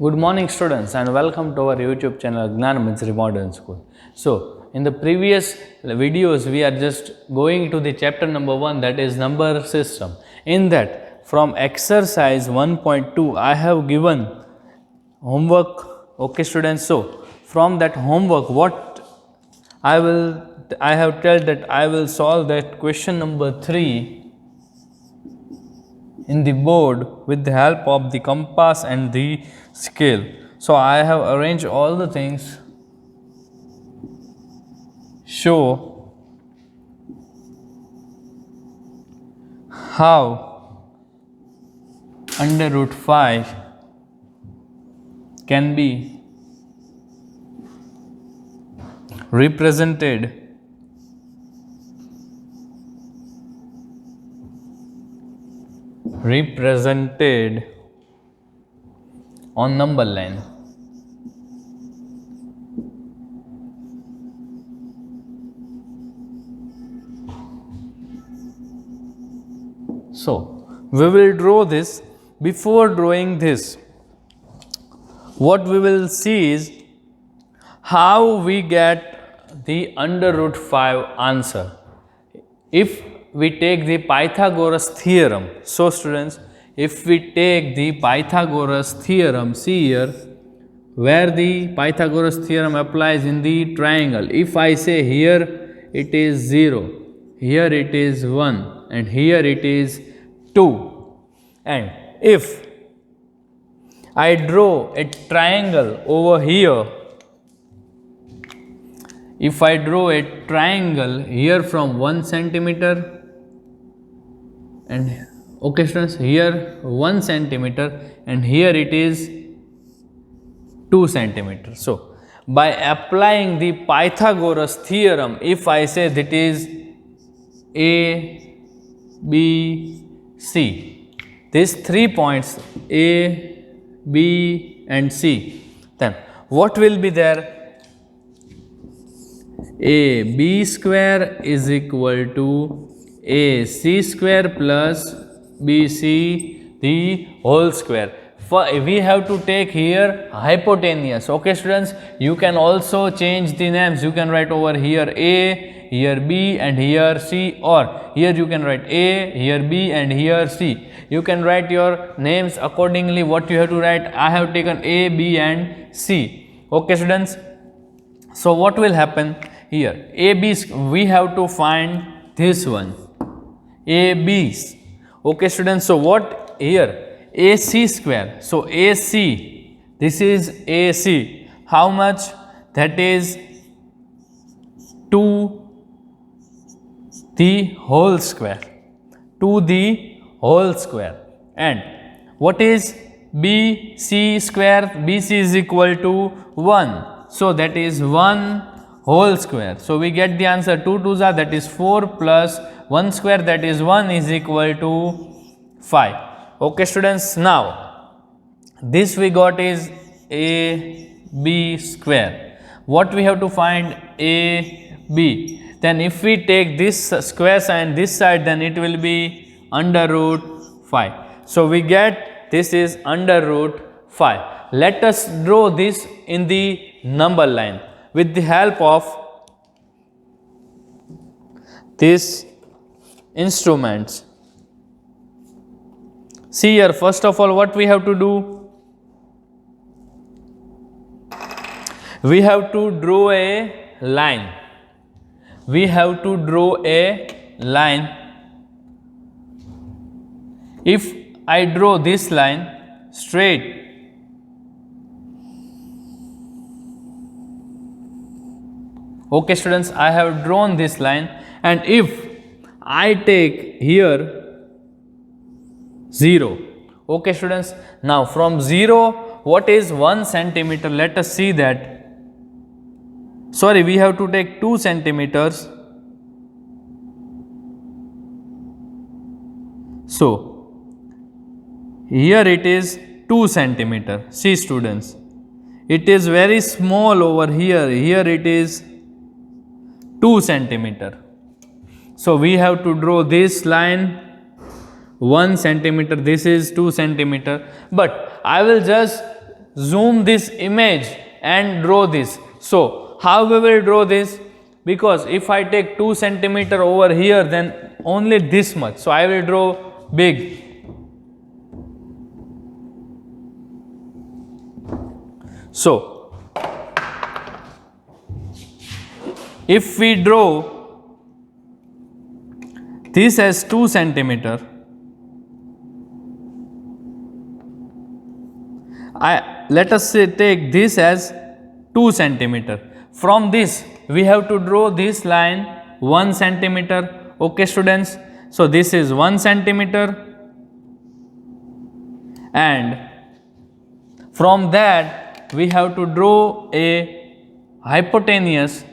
Good morning students and welcome to our YouTube channel Eng.Med Modern School. So in the previous videos we are just going to the chapter number 1, that is number system. In that from exercise 1.2 I have given homework. Okay students, so from that homework what I have told that I will solve that question number 3 in the board with the help of the compass and the scale. So I have arranged all the things. Show how under root 5 can be represented on number line. So we will draw this. Before drawing this, what we will see is how we get the under root 5 answer if we take the Pythagoras theorem. So students, if we take the Pythagoras theorem, see here where the Pythagoras theorem applies in the triangle. If I say here it is 0, here it is 1 and here it is 2, and if I draw a triangle over here, if I draw a triangle here from 1 centimeter and okay students, here 1 centimeter and here it is 2 centimeters. So by applying the Pythagoras theorem, if I say that is A, B, C, these 3 points A, B and C, then what will be there? AB square is equal to AC square plus BC the whole square. We have to take here hypotenuse. Okay students, you can also change the names. You can write over here A, here B and here C, or here you can write A, here B and here C. You can write your names accordingly what you have to write. I have taken A, B and C. Okay students, so what will happen here? AB, we have to find this one, AB's. Okay students, so what here? AC square. So AC, this is AC. How much? That is 2 the whole square. 2 the whole square. And what is BC square? BC is equal to 1. So that is 1 whole square. So we get the answer 2 2s are, that is 4 plus 1 square, that is 1 is equal to 5. Okay students, now this we got is AB square. What we have to find? AB. Then if we take this square sign this side, then it will be under root 5. So we get this is under root 5. Let us draw this in the number line with the help of these instruments. See here, first of all what we have to do? We have to draw a line. We have to draw a line. If I draw this line straight, okay students, I have drawn this line, and if I take here 0, okay students, now from 0 what is 1 centimeter? Let us see that. Sorry, we have to take 2 centimeters. So here it is 2 centimeter. See students, it is very small over here. Here it is 2 centimeter. So we have to draw this line 1 centimeter, this is 2 centimeter, but I will just zoom this image and draw this. So how we will draw this? Because if I take 2 centimeter over here, then only this much. So I will draw big. So if we draw this as 2 centimeter, let us say take this as 2 centimeter. From this we have to draw this line 1 centimeter. Okay students, so this is 1 centimeter, and from that we have to draw a hypotenuse.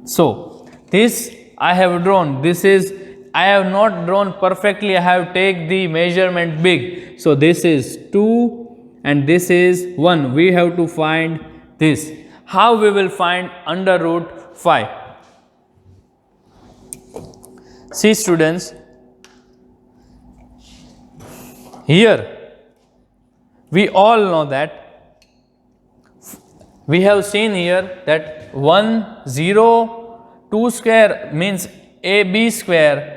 So this I have drawn, this is, I have not drawn perfectly, I have take the measurement big. So this is 2 and this is 1. We have to find this. How we will find under root 5? See students, here we all know that we have seen here that 1 0 2 square means AB square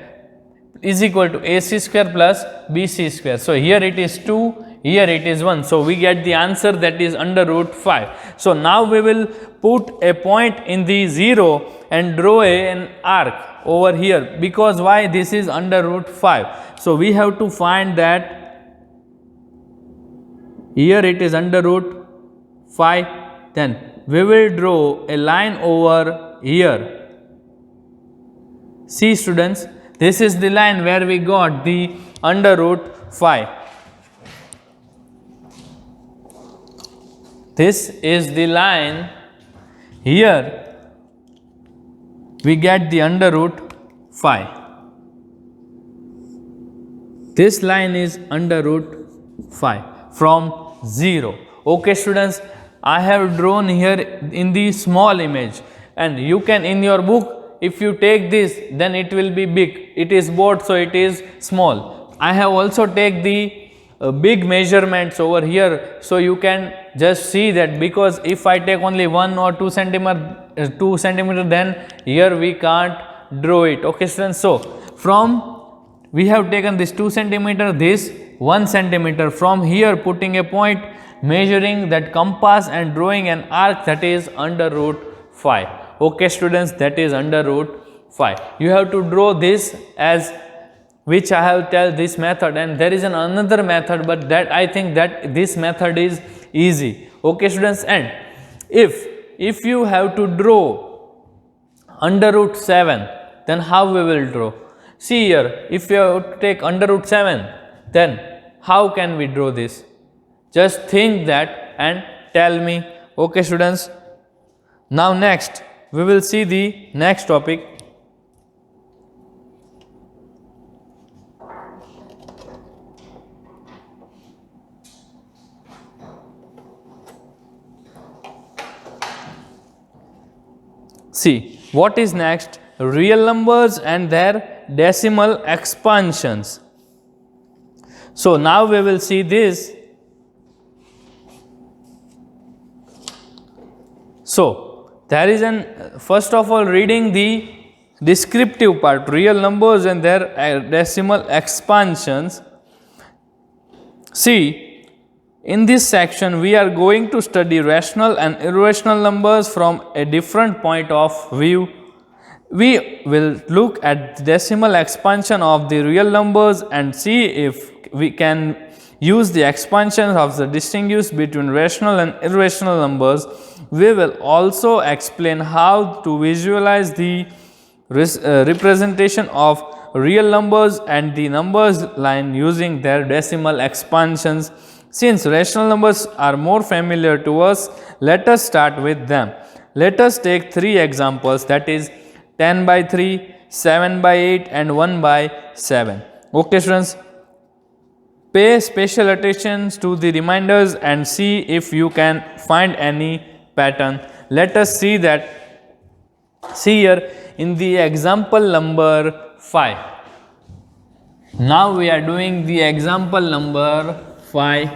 is equal to AC square plus BC square. So here it is 2, here it is 1. So we get the answer, that is under root 5. So now we will put a point in the 0 and draw an arc over here, because why? This is under root 5. So we have to find that here it is under root 5. Then we will draw a line over here. See students, this is the line where we got the under root 5. This is the line, here we get the under root 5. This line is under root 5 from 0. Okay students, I have drawn here in the small image, and you can in your book, if you take this, then it will be big. It is board, so it is small. I have also take the big measurements over here, so you can just see that, because if I take only 1 or 2 centimeter, then here we can't draw it. Okay students, so from we have taken this 2 centimeter, this 1 centimeter, from here putting a point, measuring that compass and drawing an arc, that is under root 5. Okay students, that is under root 5. You have to draw this as which I have tell this method, and there is another method, but that I think that this method is easy. Okay students, and if you have to draw under root 7, then how we will draw? See here, if you have to take under root 7, then how can we draw this? Just think that and tell me. Okay students, now next we will see the next topic. See, what is next? Real numbers and their decimal expansions. So now we will see this. So there is an, first of all, reading the descriptive part, real numbers and their decimal expansions. See, in this section we are going to study rational and irrational numbers from a different point of view. We will look at the decimal expansion of the real numbers and see if we can use the expansions of the distinguish between rational and irrational numbers. We will also explain how to visualize the representation of real numbers and the numbers line using their decimal expansions. Since rational numbers are more familiar to us, let us start with them. Let us take 3 examples, that is 10 by 3, 7 by 8 and 1 by 7. Okay students, pay special attention to the reminders and see if you can find any pattern. Let us see that. See here in the example number 5. Now we are doing the example number 5.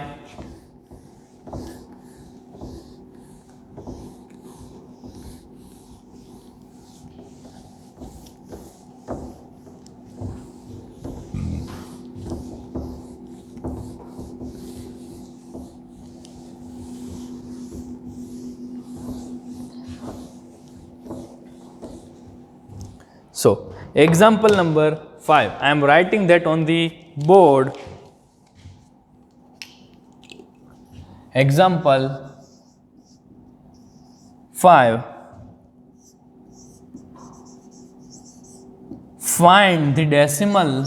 So example number 5, I am writing that on the board. Example 5, find the decimal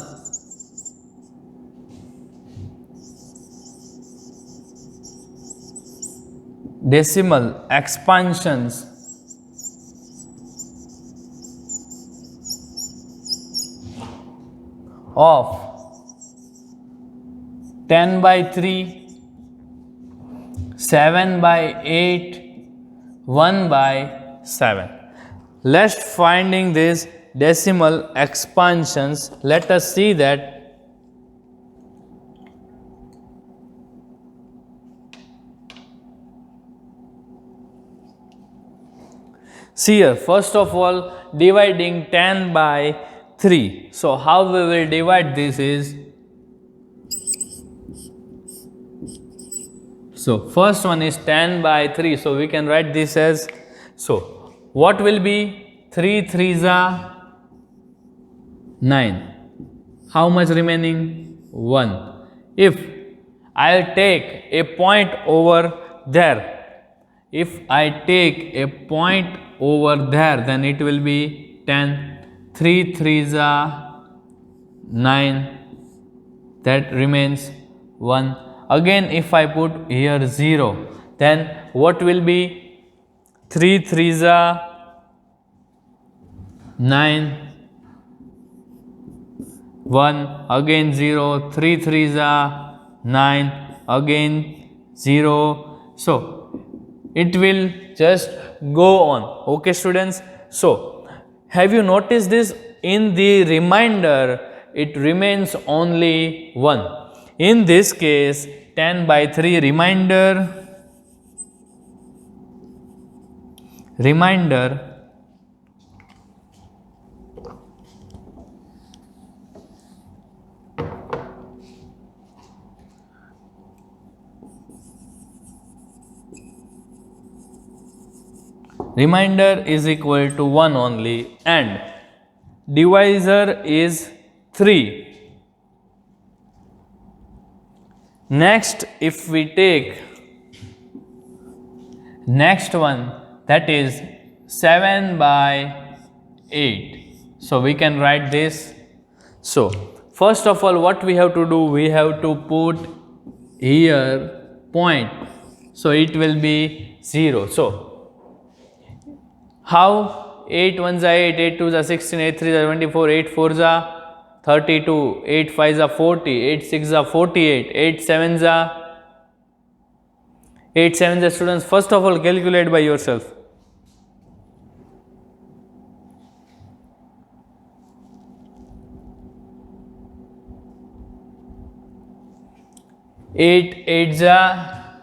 expansions of 10 by 3, 7 by 8, 1 by 7. Let's finding these decimal expansions. Let us see that. See here, first of all, dividing 10 by 3. So how we will divide this is, so first one is 10 by 3. So we can write this as, so what will be 3 3s are 9. How much remaining? 1. If I'll take a point over there, if I take a point over there, then it will be 10. 3 3s are 9. That remains 1. Again, if I put here 0, then what will be? 3 3s are 9. 1, again 0, 3 3s are 9, again 0. So it will just go on. Okay, students. So have you noticed this? In the remainder, it remains only 1. In this case, 10 by 3 remainder is equal to 1 only, and divisor is 3. Next, if we take next one, that is 7 by 8. So we can write this. So first of all, what we have to do? We have to put here point. So it will be 0. So how? 8 1s are 8, 8 2s are 16, 8 3s are 24, 8 4s are 32, 8 5s are 40, 8 6s are 48, 8 7s are 8 7s are, students, first of all calculate by yourself. 8 8s are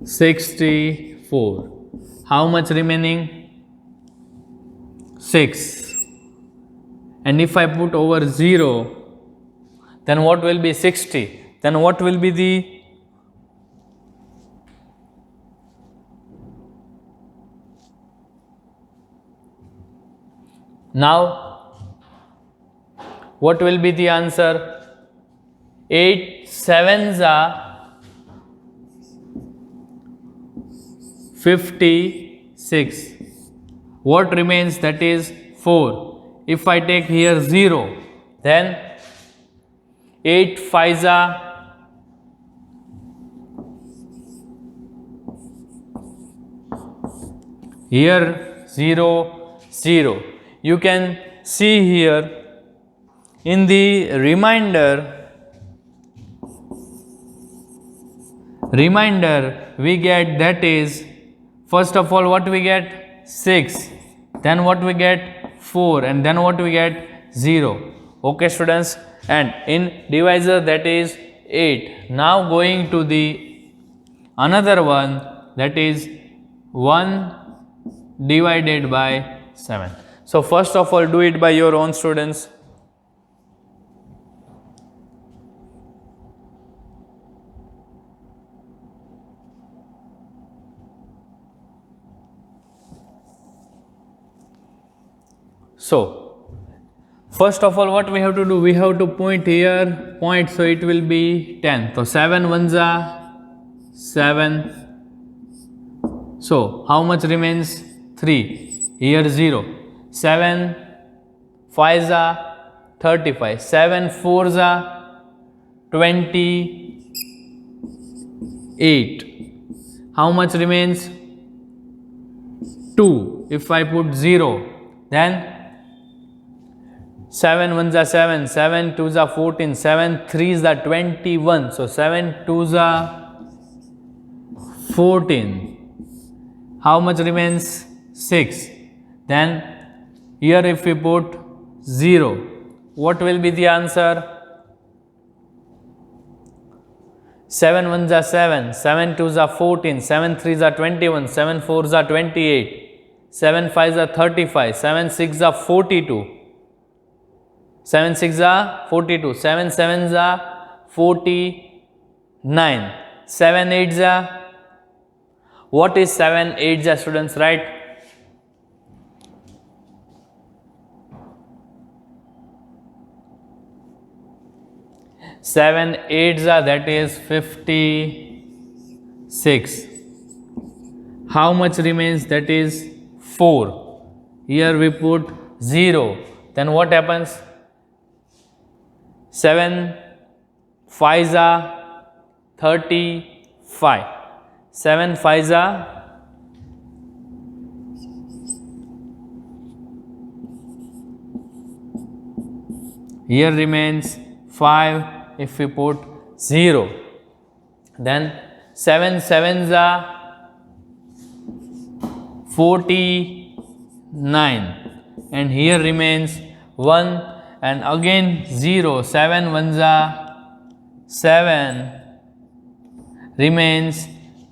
64. How much remaining? 6. And if I put over 0, then what will be 60? Then what will be the now? What will be the answer? 8 7s are 56. What remains? That is 4. If I take here 0, then 8 5s are 0 0. You can see here in the remainder we get, that is, first of all what we get? 6, then what we get? 4, and then what we get? 0. Okay, students, and in divisor, that is 8. Now going to the another one, that is 1 divided by 7. So first of all, do it by your own, students. So first of all, what we have to do? We have to point here, point, so it will be 10. So 7 ones are 7. So how much remains? 3. Here 0. 7 5s are 35. 7 4s are 28. How much remains? 2. If I put 0, then 7 ones are 7, 7 twos are 14, 7 threes are 21. So 7 twos are 14. How much remains? 6. Then here if we put 0, what will be the answer? 7 ones are 7, 7 twos are 14, 7 threes are 21, 7 fours are 28, 7 fives are 35, 7 sixes are 42, 7 sixes are 42, 7 sevens are 49, 7 eights are, what is 7 eights are, students, right? Seven eights are, that is 56. How much remains? That is 4. Here we put 0. Then what happens? 7 fives are 35. 7 fives are here remains 5. If we put 0, then 7 sevens are 49, and here remains 1, and again 0. 7 ones are 7, remains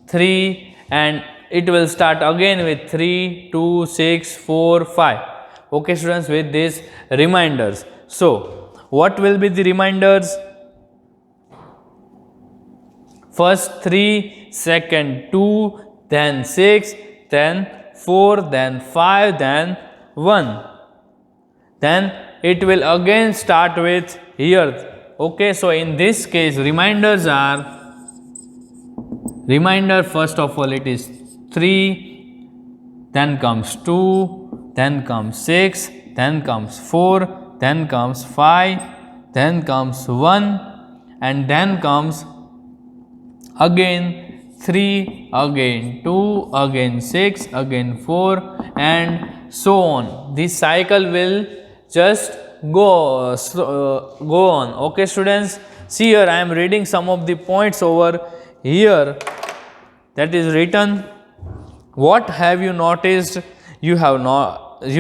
3, and it will start again with 3, 2, 6, 4, 5. Okay, students, with these reminders. So what will be the reminders? First 3, second 2, then 6, then 4, then 5, then 1. Then it will again start with here. Okay, so in this case, reminders are, reminder first of all it is 3, then comes 2, then comes 6, then comes 4, then comes 5, then comes 1, and then comes again 3, again 2, again 6, again 4, and so on. This cycle will just go on. Okay, students, see here I am reading some of the points over here that is written. What have you noticed? You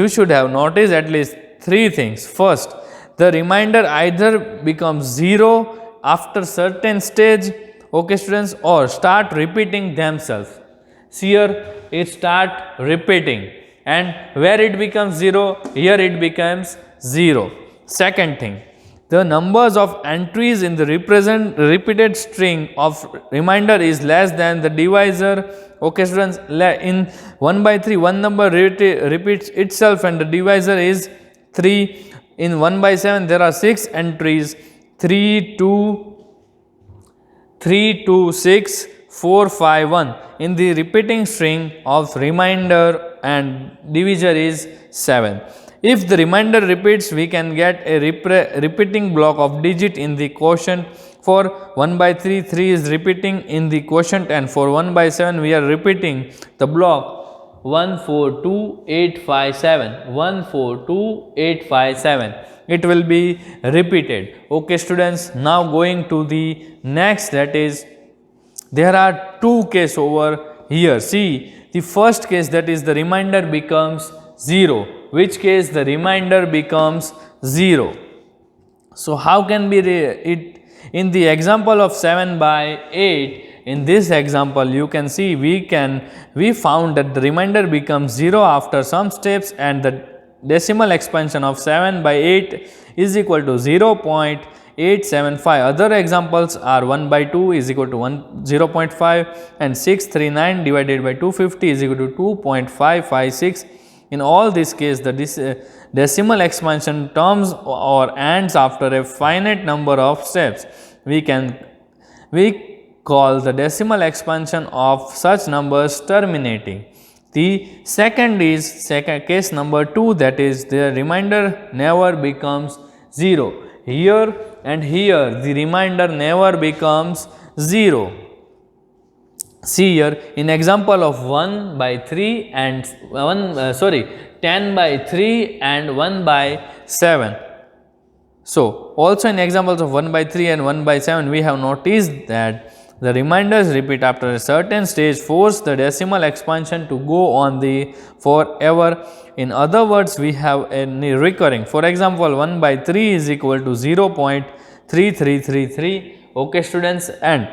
should have noticed at least 3 things. First, the reminder either becomes 0 after certain stage, okay, students, or start repeating themselves. See here, it start repeating, and where it becomes 0, here it becomes 0. Second thing, the numbers of entries in the repeated string of reminder is less than the divisor. Okay, students, in 1 by 3, one number repeats itself and the divisor is 3. In 1 by 7, there are 6 entries, 3, 2, 6, 4, 5, 1. In the repeating string of remainder and divisor is 7. If the remainder repeats, we can get a repeating block of digit in the quotient. For 1 by 3, 3 is repeating in the quotient, and for 1 by 7, we are repeating the block 1, 4, 2, 8, 5, 7. 1, 4, 2, 8, 5, 7. It will be repeated. Okay, students, now going to the next, that is, there are 2 cases over here. See, the first case, that is the remainder becomes 0. Which case the remainder becomes 0. So how can be it in the example of 7 by 8? In this example, you can see we found that the remainder becomes 0 after some steps, and the decimal expansion of 7 by 8 is equal to 0.875. Other examples are 1 by 2 is equal to 0.5, and 639 divided by 250 is equal to 2.556. In all this case, the decimal expansion terms or ends after a finite number of steps. We call the decimal expansion of such numbers terminating. The second is case number 2, that is the remainder never becomes 0. Here and here the remainder never becomes 0. See here in example of 1 by 3 and 10 by 3 and 1 by 7. So, also in examples of 1 by 3 and 1 by 7, we have noticed that the remainders repeat after a certain stage, force the decimal expansion to go on the forever. In other words, we have a recurring. For example, 1 by 3 is equal to 0.3333. Okay students, and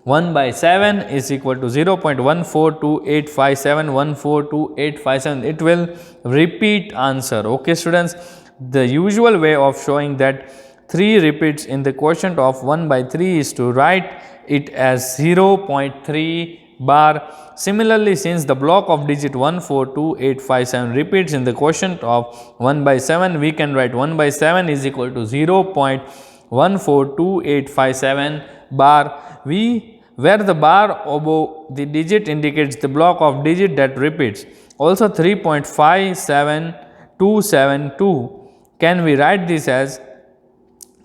1 by 7 is equal to 0.142857, 142857. It will repeat answer. Okay students, the usual way of showing that 3 repeats in the quotient of 1 by 3 is to write it as 0.3 bar. Similarly, since the block of digit 142857 repeats in the quotient of 1 by 7, we can write 1 by 7 is equal to 0.142857 bar. Where the bar above the digit indicates the block of digit that repeats. Also 3.57272, can we write this as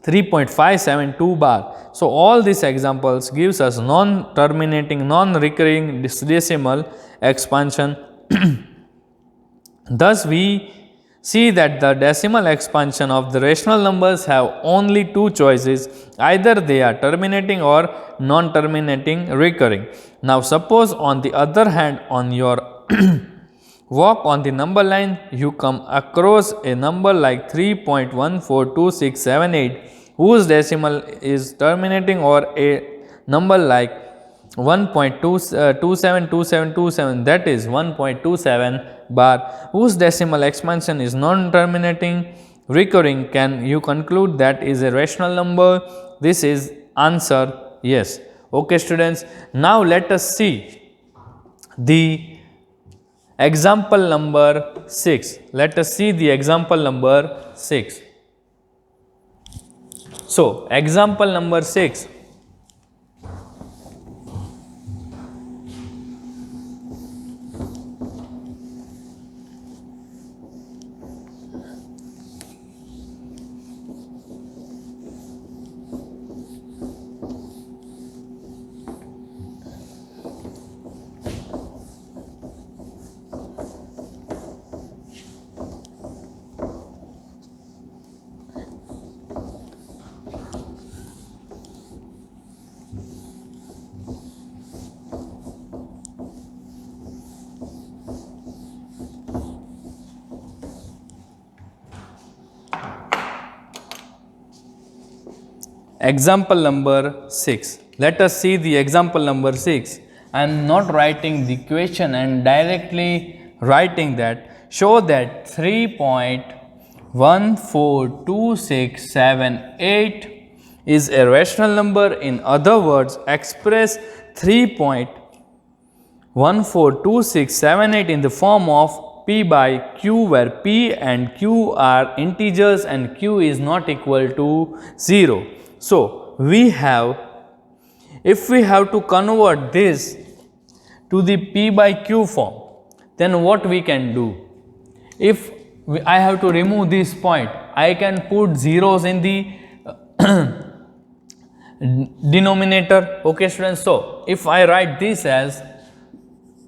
3.572 bar. So, all these examples gives us non-terminating, non-recurring decimal expansion. Thus, we see that the decimal expansion of the rational numbers have only two choices, either they are terminating or non-terminating recurring. Now, suppose on the other hand, on your walk on the number line, you come across a number like 3.142678 whose decimal is terminating, or a number like 1.272727, that is 1.27 bar, whose decimal expansion is non-terminating recurring. Can you conclude that is a rational number? This is answer yes. Okay students, now let us see the example number 6. Let us see the example number 6. So, example number 6. Example number 6. Let us see the example number 6. I am not writing the question and directly writing that. Show that 3.142678 is a rational number. In other words, express 3.142678 in the form of P by Q, where P and Q are integers and Q is not equal to 0. So, if we have to convert this to the P by Q form, then what we can do? If I have to remove this point, I can put zeros in the denominator. Okay students, so if I write this as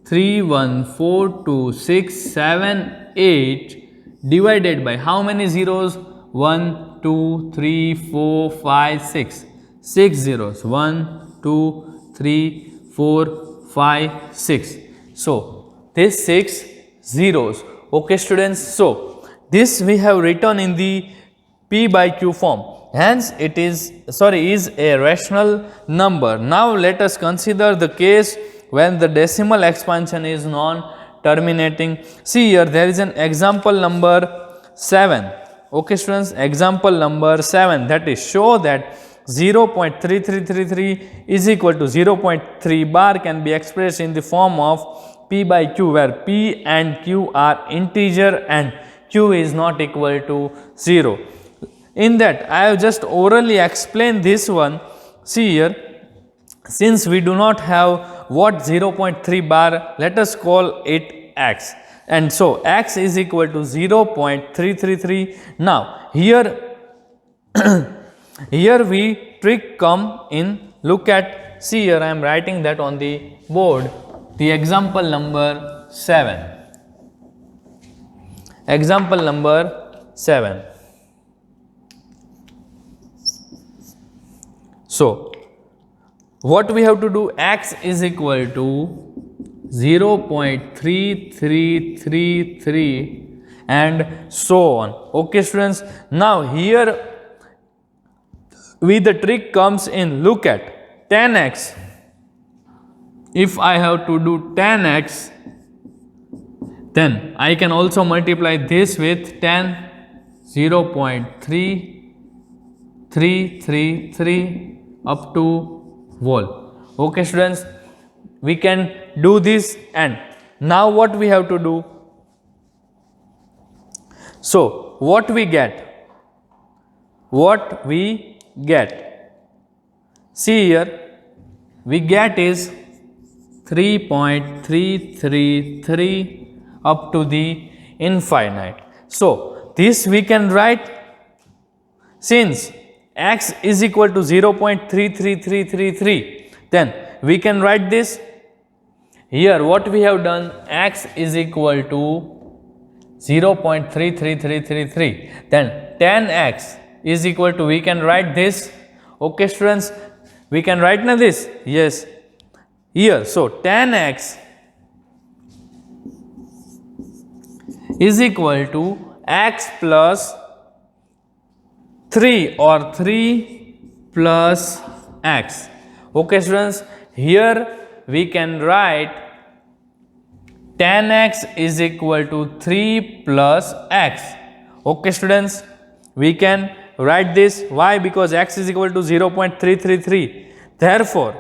3.142678 divided by how many zeros? 1, 2, 3, 4, 5, 6. 6 zeros. 1, 2, 3, 4, 5, 6. So, this 6 zeros. Okay students. So, this we have written in the P by Q form. Hence, it is a rational number. Now, let us consider the case when the decimal expansion is non-terminating. See here, there is an example number 7. Okay students, example number 7, that is show that 0.3333 is equal to 0.3 bar can be expressed in the form of P by Q, where P and Q are integer and Q is not equal to 0. In that, I have just orally explained this one. See here, since we do not have what 0.3 bar, let us call it x. And so, x is equal to 0.333. Now, here, here we trick come in. Look at, see here, I am writing that on the board. The example number 7. Example number 7. So, what we have to do, x is equal to 0.3333 and so on. Okay students, now here with the trick comes in. Look at 10x. If I have to do 10x, then I can also multiply this with 10, 0.3333 up to whole. Okay students, we can do this, and now what we have to do? So what we get? What we get? See here, we get is 3.333 up to the infinite. So this we can write, since x is equal to 0.33333, then we can write this. Here what we have done, x is equal to 0.33333, then 10x is equal to, we can write this. Okay students, we can write now this. Yes, here, so 10x is equal to x plus 3 or 3 plus x. Okay students, here we can write 10x is equal to 3 plus x. Okay students, we can write this. Why? Because x is equal to 0.333. Therefore,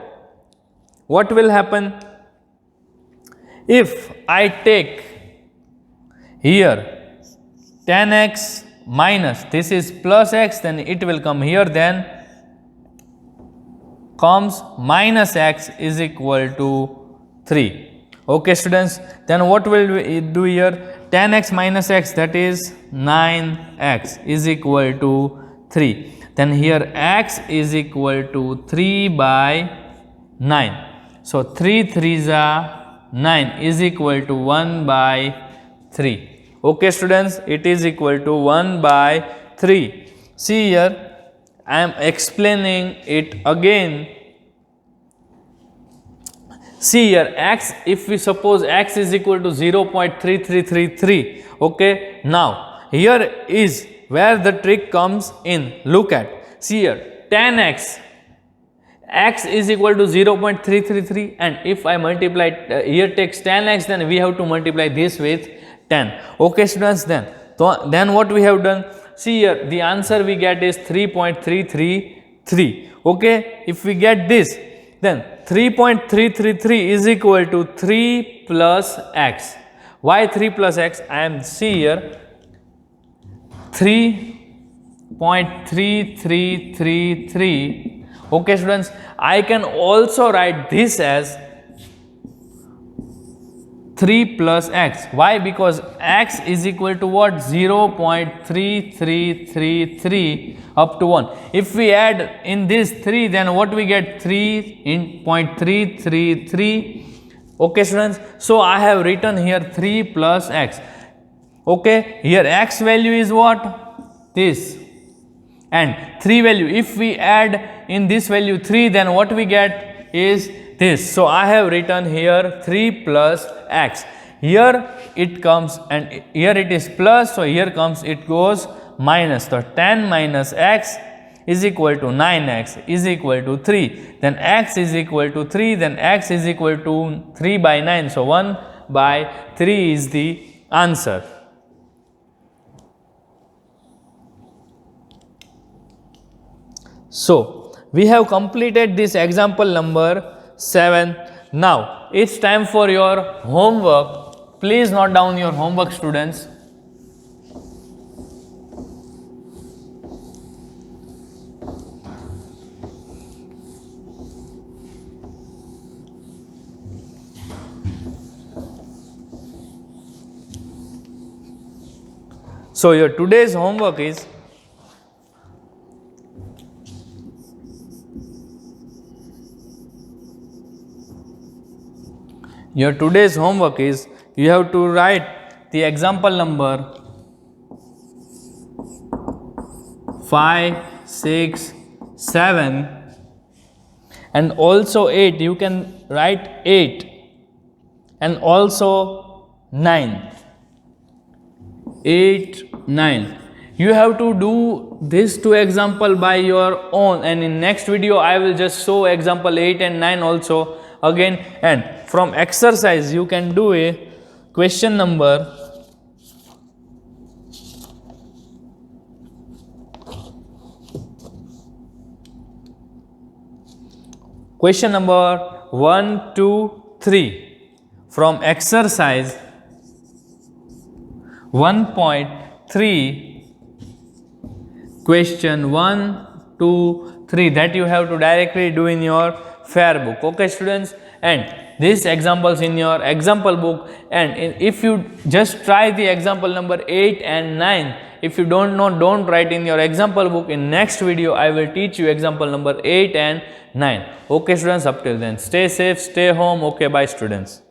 what will happen? If I take here 10x minus, this is plus x, then it will come here, then comes minus x is equal to 3. Okay students, then what will we do here? 10x minus x, that is 9x is equal to 3. Then here x is equal to 3 by 9. So 3 3s are 9 is equal to 1 by 3. Okay students, it is equal to 1 by 3. See here, I am explaining it again. See here, x, if we suppose x is equal to 0.3333, okay, now here is where the trick comes in. Look at, see here, 10x, x is equal to 0.333, and if I multiply, here takes 10x, then we have to multiply this with 10. Okay students, then what we have done? See here, the answer we get is 3.333. Okay, if we get this, then 3.333 is equal to 3 plus x. Why 3 plus x? I am, see here, 3.3333. Okay students, I can also write this as 3 plus x. Why? Because x is equal to what? 0.3333 up to 1. If we add in this 3, then what we get? 3.333. Okay students, so I have written here 3 plus x. Okay, here x value is what? This, and 3 value, if we add in this value 3, then what we get is this. So I have written here 3 plus x. Here it comes, and here it is plus, so here comes, it goes minus. So 10 minus x is equal to 9x is equal to 3. Then x is equal to 3, then x is equal to 3 by 9. So 1 by 3 is the answer. So we have completed this example number 7. Now it's time for your homework. Please note down your homework, students. So your today's homework is you have to write the example number 5, 6, 7 and also 8. You can write 8 and also 9. 8, 9. You have to do this two example by your own, and in next video I will just show example 8 and 9 also again. And from exercise you can do a question number 1, 2, 3 from exercise 1.3, question 1, 2, 3 that you have to directly do in your fair book. Okay, students, and these examples in your example book. And if you just try the example number 8 and 9, if you don't know, don't write in your example book. In next video I will teach you example number 8 and 9. Okay, students, up till then stay safe, stay home. Okay, bye, students.